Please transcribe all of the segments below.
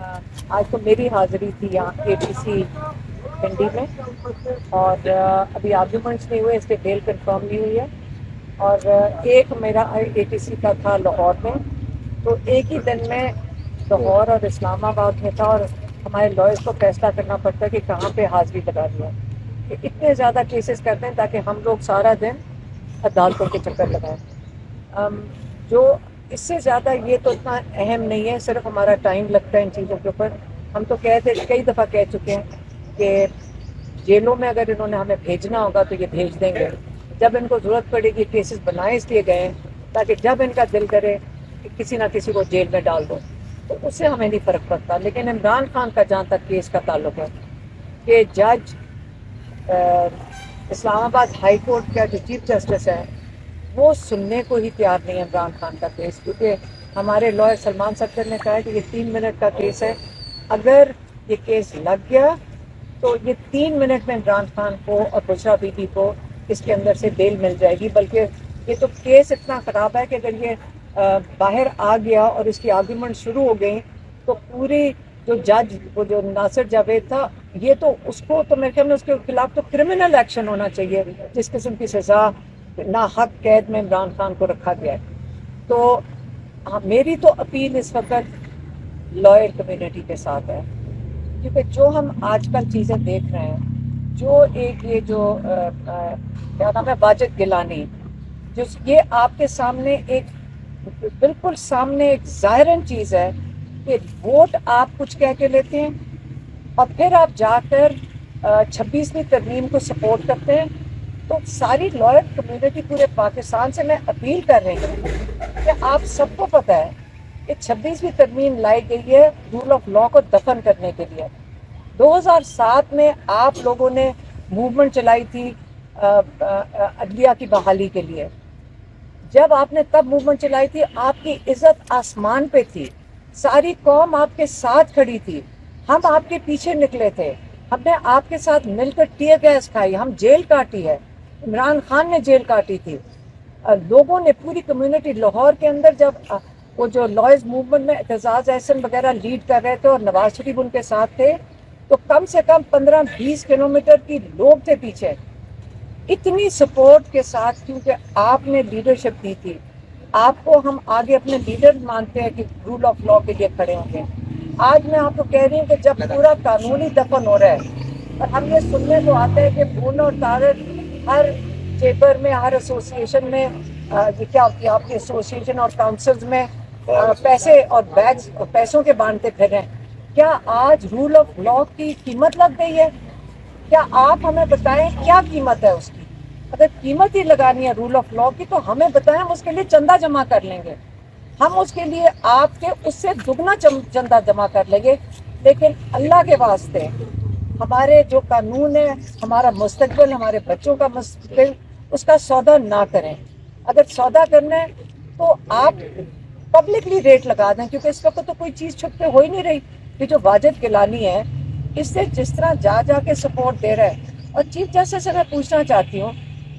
آج تو میری حاضری تھی یہاں APC پنڈی میں، اور ابھی آرگومنٹس نہیں ہوئے، اس کے بیل کنفرم نہیں ہوئی ہے، اور ایک میرا APC کا تھا لاہور میں، تو ایک ہی دن میں لاہور اور اسلام آباد میں تھا، اور ہمارے لائرس کو فیصلہ کرنا پڑتا ہے کہ کہاں پہ حاضری لگا دیا، کہ اتنے زیادہ کیسز کرتے ہیں تاکہ ہم لوگ سارا دن عدالتوں کے چکر لگائیں۔ جو اس سے زیادہ یہ تو اتنا اہم نہیں ہے، صرف ہمارا ٹائم لگتا ہے ان چیزوں کے اوپر۔ ہم تو کئی دفعہ کہہ چکے ہیں کہ جیلوں میں اگر انہوں نے ہمیں بھیجنا ہوگا تو یہ بھیج دیں گے، جب ان کو ضرورت پڑے گی کیسز بنائے اس لیے گئے تاکہ جب ان کا دل کرے کہ کسی نہ کسی کو جیل میں ڈال دو، تو اس سے ہمیں نہیں فرق پڑتا۔ لیکن عمران خان کا جہاں تک کیس کا تعلق ہے کہ جج اسلام آباد ہائی کورٹ کا جو چیف جسٹس ہے وہ سننے کو ہی تیار نہیں ہے عمران خان کا کیس، کیونکہ ہمارے لائر سلمان سکر نے کہا ہے کہ یہ 3 منٹ کا کیس ہے، اگر یہ کیس لگ گیا تو یہ 3 منٹ میں عمران خان کو اور بشرا بی بی کو اس کے اندر سے بیل مل جائے گی۔ بلکہ یہ تو کیس اتنا خراب ہے کہ اگر یہ باہر آ گیا اور اس کی آرگیومنٹ شروع ہو گئی تو پوری جو جج وہ جو ناصر جاوید تھا، یہ تو اس کو تو میرے خیال میں اس کے خلاف تو کرمنل ایکشن ہونا چاہیے، جس قسم کی سزا ناحق قید میں عمران خان کو رکھا گیا ہے۔ تو میری تو اپیل اس وقت لائر کمیونٹی کے ساتھ ہے، کیونکہ جو ہم آج کل چیزیں دیکھ رہے ہیں، جو ایک یہ جو کیا نام ہے واجد گیلانی، جو یہ آپ کے سامنے ایک بالکل سامنے ایک ظاہراً چیز ہے کہ ووٹ آپ کچھ کہہ کے لیتے ہیں اور پھر آپ جا کر 26ویں ترمیم کو سپورٹ کرتے ہیں۔ تو ساری لائر کمیونٹی پورے پاکستان سے میں اپیل کر رہی ہوں کہ آپ سب کو پتہ ہے کہ 26ویں ترمیم لائی گئی ہے رول آف لا کو دفن کرنے کے لیے۔ 2007 میں آپ لوگوں نے موومنٹ چلائی تھی عدلیہ کی بحالی کے لیے، جب آپ نے تب موومنٹ چلائی تھی آپ کی عزت آسمان پہ تھی، ساری قوم آپ کے ساتھ کھڑی تھی، ہم آپ کے پیچھے نکلے تھے، ہم نے آپ کے ساتھ مل کر ٹیئر گیس کھائی، ہم جیل کاٹی ہے، عمران خان نے جیل کاٹی تھی، لوگوں نے پوری کمیونٹی لاہور کے اندر جب وہ جو لائرز موومنٹ میں اعتزاز احسن وغیرہ لیڈ کر رہے تھے اور نواز شریف ان کے ساتھ تھے، تو کم سے کم 15-20 کلومیٹر کی لوگ تھے پیچھے، اتنی سپورٹ کے ساتھ، کیونکہ آپ نے لیڈرشپ دی تھی۔ آپ کو ہم آگے اپنے لیڈر مانتے ہیں کہ رول آف لا کے لیے کھڑے ہوں گے۔ آج میں آپ کو کہہ رہی ہوں کہ جب پورا قانونی دفن ہو رہا ہے اور ہم یہ سننے کو آتا ہے کہ بھون اور طارق ہر چیمبر میں، ہر ایسوسیشن میں، یہ کیا ہوتی ہے آپ کی ایسوسیشن اور کاؤنسلز میں پیسے اور بیگز پیسوں کے بانٹتے پھر رہے ہیں، کیا آج رول آف لا کی قیمت لگ گئی ہے؟ کیا آپ ہمیں بتائیں کیا قیمت ہے اس کی؟ اگر قیمت ہی لگانی ہے رول آف لا کی تو ہمیں بتائیں، ہم اس کے لیے چندہ جمع کر لیں گے، ہم اس کے لیے آپ کے اس سے دگنا چندہ جمع کر لیں گے۔ لیکن اللہ کے واسطے ہمارے جو قانون ہے، ہمارا مستقبل، ہمارے بچوں کا مستقبل، اس کا سودا نہ کریں۔ اگر سودا کرنا ہے تو آپ پبلکلی ریٹ لگا دیں، کیونکہ اس وقت تو کوئی چیز چھپ کے ہو ہی نہیں رہی۔ یہ جو واجد گیلانی ہے، اس سے جس طرح جا کے سپورٹ دے رہا ہے، اور چیف جسٹس سے میں پوچھنا چاہتی ہوں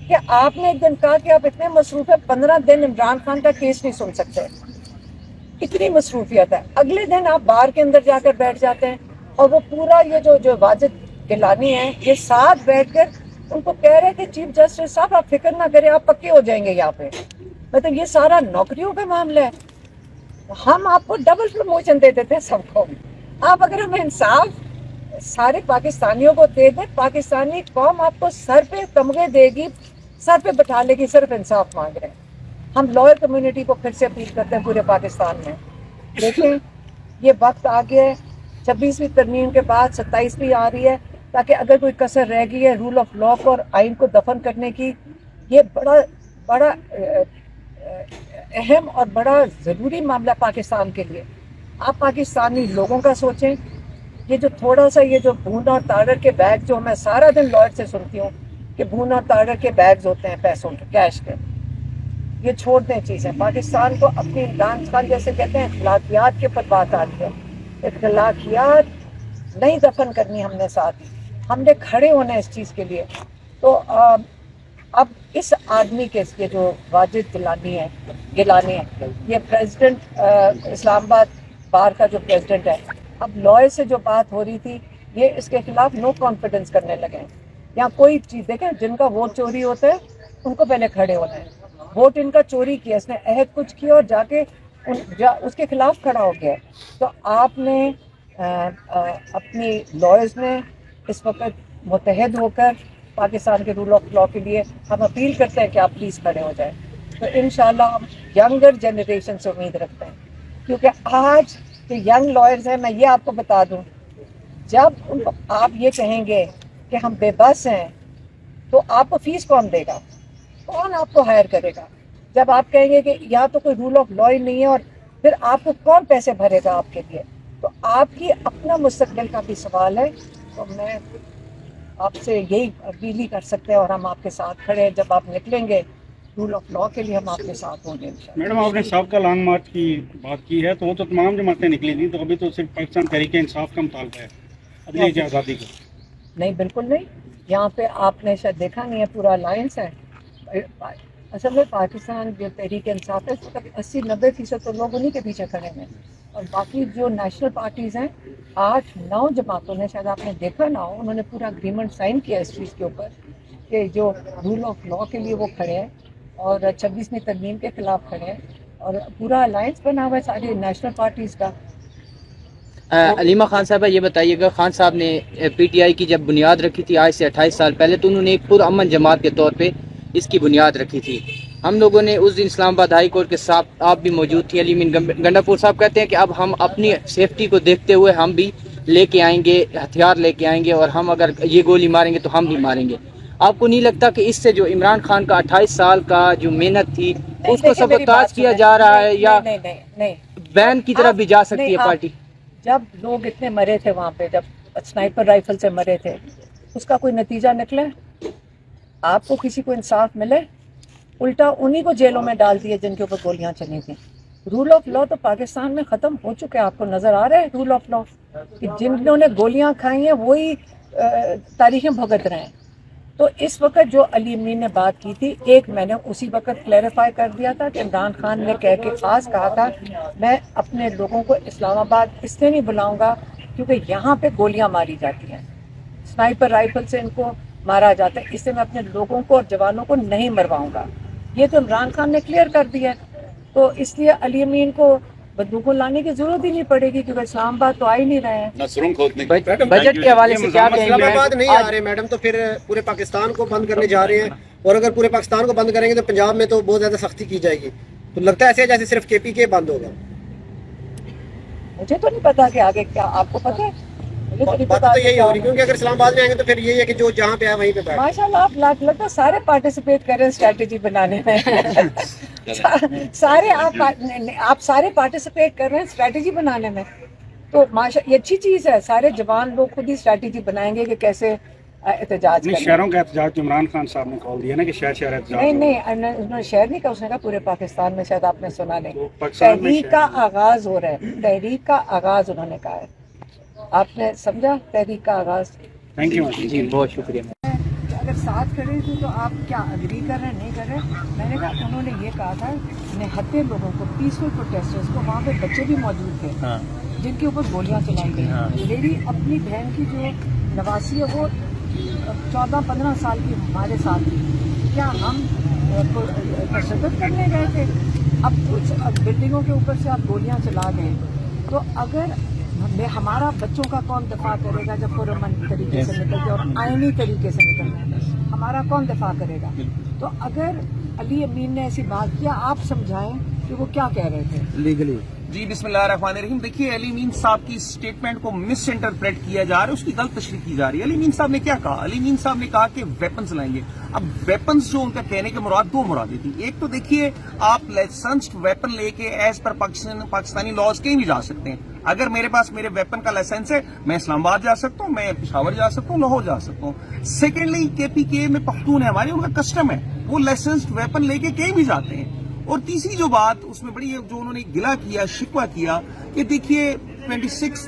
کہ آپ نے ایک دن کہا کہ آپ اتنے مصروف ہیں 15 دن عمران خان کا کیس نہیں سن سکتے، اتنی مصروفیت ہے، اگلے دن آپ بار کے اندر جا کر بیٹھ جاتے ہیں، اور وہ پورا یہ جو واجد گیلانی ہے یہ ساتھ بیٹھ کر ان کو کہہ رہے کہ چیف جسٹس صاحب آپ فکر نہ کریں، آپ پکے ہو جائیں گے یہاں پہ۔ مطلب یہ سارا نوکریوں کا معاملہ ہے، ہم آپ کو ڈبل پروموشن دے دیتے ہیں سب کو۔ آپ اگر ہمیں انصاف سارے پاکستانیوں کو دے دیں، پاکستانی قوم آپ کو سر پہ تمغے دے گی، سر پہ بٹھا لے گی، صرف انصاف مانگ رہے ہیں۔ ہم لائر کمیونٹی کو پھر سے اپیل کرتے ہیں پورے پاکستان میں، دیکھیں یہ وقت آ گیا ہے، 26ویں ترمیم کے بعد 27ویں آ رہی ہے، تاکہ اگر کوئی کسر رہ گئی ہے رول آف لا کو اور آئین کو دفن کرنے کی، یہ بڑا اہم اور بڑا ضروری معاملہ پاکستان کے لیے۔ آپ پاکستانی لوگوں کا سوچیں، یہ جو تھوڑا سا یہ جو بھون اور تاڑر کے بیگ جو میں سارا دن لائر سے سنتی ہوں کہ بھون اور تاڑر کے بیگز ہوتے ہیں پیسوں کے، کیش کے، یہ چھوڑ دیں چیزیں۔ پاکستان کو اپنی عمران خان جیسے کہتے ہیں اخلاقیات کے اوپر بات آتی ہے، اخلاقیات نہیں دفن کرنی ہم نے ساتھ ہی، ہم نے کھڑے ہونا ہے اس چیز کے لیے۔ تو اب اس آدمی کے جو واجد گیلانی ہے، یہ پریزیڈنٹ اسلام آباد بار کا جو پریزیڈنٹ ہے، اب لائر سے جو بات ہو رہی تھی یہ اس کے خلاف نو کانفیڈنس کرنے لگے ہیں. یا کوئی چیز دیکھیں جن کا ووٹ چوری ہوتا ہے ان کو پہلے کھڑے ہونا ہے. ووٹ ان کا چوری کیا, اس نے عہد کچھ کیا اور جا کے اس کے خلاف کھڑا ہو گیا. تو آپ نے اپنی لائرز نے اس وقت متحد ہو کر پاکستان کے رول آف لا کے لیے ہم اپیل کرتے ہیں کہ آپ پلیز کھڑے ہو جائیں. تو انشاءاللہ ہم ینگر جنریشن سے امید رکھتے ہیں, کیونکہ آج جو ینگ لائرز ہیں, میں یہ آپ کو بتا دوں, جب ان کو آپ یہ کہیں گے کہ ہم بے بس ہیں تو آپ کو فیس کون دے گا, کون آپ کو ہائر کرے گا؟ جب آپ کہیں گے کہ یا تو کوئی رول آف لا ہی نہیں ہے, اور پھر آپ کو کون پیسے بھرے گا آپ کے لیے؟ تو آپ کی اپنا مستقبل کا بھی سوال ہے. تو میں آپ سے یہی اپیل ہی کر سکتے ہیں, اور ہم آپ کے ساتھ کھڑے ہیں. جب آپ نکلیں گے رول آف لا کے لیے ہم آپ کے ساتھ ہوں گے انشاءاللہ. میڈم آپ نے سابقہ لانگ مارچ کی بات کی ہے, تو وہ تو تمام جماعتیں نکلی تھیں, تو ابھی تو صرف پاکستان تحریک انصاف کا مطالبہ ہے عدلیہ کی آزادی کا. نہیں, بالکل نہیں. یہاں پہ آپ نے شاید دیکھا نہیں ہے, پورا الائنس ہے. اصل میں پاکستان جو تحریک انصاف ہے, 80-90% تو لوگ انہیں کے پیچھے کھڑے ہیں, اور باقی جو نیشنل پارٹیز ہیں 8-9 جماعتوں نے, شاید آپ نے دیکھا نہ ہو, انہوں نے پورا اگریمنٹ سائن کیا اس چیز کے اوپر کہ جو رول آف لا کے لیے وہ کھڑے ہیں اور 26ویں ترمیم کے خلاف کھڑے ہیں, اور پورا الائنس بنا ہوا ہے ساری نیشنل پارٹیز کا. علیمہ خان صاحبہ یہ بتائیے گا, خان صاحب نے پی ٹی آئی کی جب بنیاد رکھی تھی آج سے 28 سال پہلے, تو انہوں نے ایک پرامن جماعت کے طور پہ اس کی بنیاد رکھی تھی. ہم لوگوں نے اس دن اسلام آباد ہائی کورٹ کے ساتھ آپ بھی موجود تھی, علی امین گنڈاپور صاحب کہتے ہیں کہ اب ہم اپنی سیفٹی کو دیکھتے ہوئے ہم بھی لے کے آئیں گے, ہتھیار لے کے آئیں گے, اور ہم اگر یہ گولی ماریں گے تو ہم بھی ماریں گے. آپ کو نہیں لگتا کہ اس سے جو عمران خان کا 28 سال کا جو محنت تھی اس کو سبوتاژ کیا جا رہا ہے, یا بین کی طرف بھی جا سکتی ہے پارٹی؟ جب لوگ اتنے مرے تھے وہاں پہ, جب اسنائپر رائفل سے مرے تھے, اس کا کوئی نتیجہ نکلے؟ آپ کو کسی کو انصاف ملے؟ الٹا انہی کو جیلوں میں ڈال دیے جن کے اوپر گولیاں چلی تھیں. رول آف لا تو پاکستان میں ختم ہو چکے ہیں. آپ کو نظر آ رہا ہے رول آف لا کہ جنہوں نے گولیاں کھائی ہیں وہی تاریخیں بھگت رہے ہیں. تو اس وقت جو علی امین نے بات کی تھی, ایک میں نے اسی وقت کلیریفائی کر دیا تھا کہ عمران خان نے کہہ کے خاص کہا تھا میں اپنے لوگوں کو اسلام آباد اس لیے نہیں بلاؤں گا کیونکہ یہاں پہ گولیاں ماری جاتی ہیں, اسنائپر رائفل سے ان کو مارا جاتا ہے, اس سے میں اپنے لوگوں کو اور جوانوں کو نہیں مرواؤں گا. یہ تو عمران خان نے کلیئر کر دیا ہے. تو اس لیے علی امین کو بندوقوں لانے کی ضرورت ہی نہیں پڑے گی, کیونکہ اسلام آباد تو آ ہی نہیں رہے ہیں. بجٹ کے حوالے سے کیا کہیں اسلام گے؟ آباد نہیں آ رہے میڈم, تو پھر پورے پاکستان کو بند کرنے جا رہے ہیں, اور اگر پورے پاکستان کو بند کریں گے تو پنجاب میں تو بہت زیادہ سختی کی جائے گی. تو لگتا ہے ایسے جیسے صرف کے پی کے بند ہوگا. مجھے تو نہیں پتا کہ آگے کیا, آپ کو پتا ہے؟ مجھے تو نہیں بات پتا تو یہی ہو رہی, کیونکہ اگر اسلام آباد میں آئیں گے تو پھر یہ ہے کہ جو جہاں پہ ہے وہیں پہ بیٹھ. ماشاء اللہ آپ لگتا ہے سارے پارٹیسپیٹ کر رہے ہیں اسٹریٹجی بنانے میں. سارے آپ سارے پارٹیسپیٹ کر رہے ہیں اسٹریٹجی بنانے میں. تو ماشاء یہ اچھی چیز ہے, سارے جوان لوگ خود ہی اسٹریٹجی بنائیں گے کہ کیسے احتجاج کریں. شہروں کا احتجاج عمران خان صاحب نے کال دیا نا کہ شہر شہر احتجاج. نہیں, انہوں نے شہر نہیں کہا, اس نے کہا پورے پاکستان میں, شاید آپ نے سنا نہیں. پاکستان میں تحریک کا آغاز ہو رہا ہے, تحریک کا آغاز انہوں نے کہا ہے. آپ نے سمجھا, تحریک کا آغاز. تھینک یو جی بہت شکریہ. اگر ساتھ کھڑے تھے تو آپ کیا اگری کر رہے ہیں, نہیں کر رہے؟ میں نے کہا انہوں نے یہ کہا تھا نہتے لوگوں کو, پیسفل پروٹیسٹرز کو, وہاں پہ بچے بھی موجود تھے جن کے اوپر گولیاں چلائی گئی. میری اپنی بہن کی جو نواسی ہے وہ 14-15 سال کی ہمارے ساتھ تھی. کیا ہم تشدد کرنے گئے تھے؟ اب کچھ بلڈنگوں کے اوپر سے آپ گولیاں چلا گئے, تو اگر ہمارا بچوں کا کون دفاع کرے گا جب پرامن طریقے سے نکل گیا اور آئینی طریقے سے نکلنا ہے, ہمارا کون دفاع کرے گا؟ تو اگر علی امین نے ایسی بات کیا, آپ سمجھائیں کہ وہ کیا کہہ رہے تھے لیگلی. جی بسم اللہ الرحمن الرحیم. دیکھیے علی امین صاحب کی اسٹیٹمنٹ کو مس انٹرپریٹ کیا جا رہا ہے, اس کی غلط تشریح کی جا رہی ہے. علی امین صاحب نے کیا کہا؟ علی امین صاحب نے کہا کہ ویپنز لائیں گے. اب ویپنز جو ان کا کہنے کے مراد دو مرادیں تھی. ایک تو دیکھیے آپ لائسنسڈ ویپن لے کے ایز پر پاکستانی لاز کہیں بھی جا سکتے ہیں. اگر میرے پاس میرے ویپن کا لائسنس ہے میں اسلام آباد جا سکتا ہوں, میں پشاور جا سکتا ہوں, لاہور جا سکتا ہوں. سیکنڈلی کے پی کے میں پختون ہے ہمارے, ان کا کسٹم ہے, وہ لائسنسڈ ویپن لے کے کہیں بھی جاتے ہیں. اور تیسری جو بات اس میں بڑی جو انہوں نے گلا کیا, شکوہ کیا کہ دیکھیے 26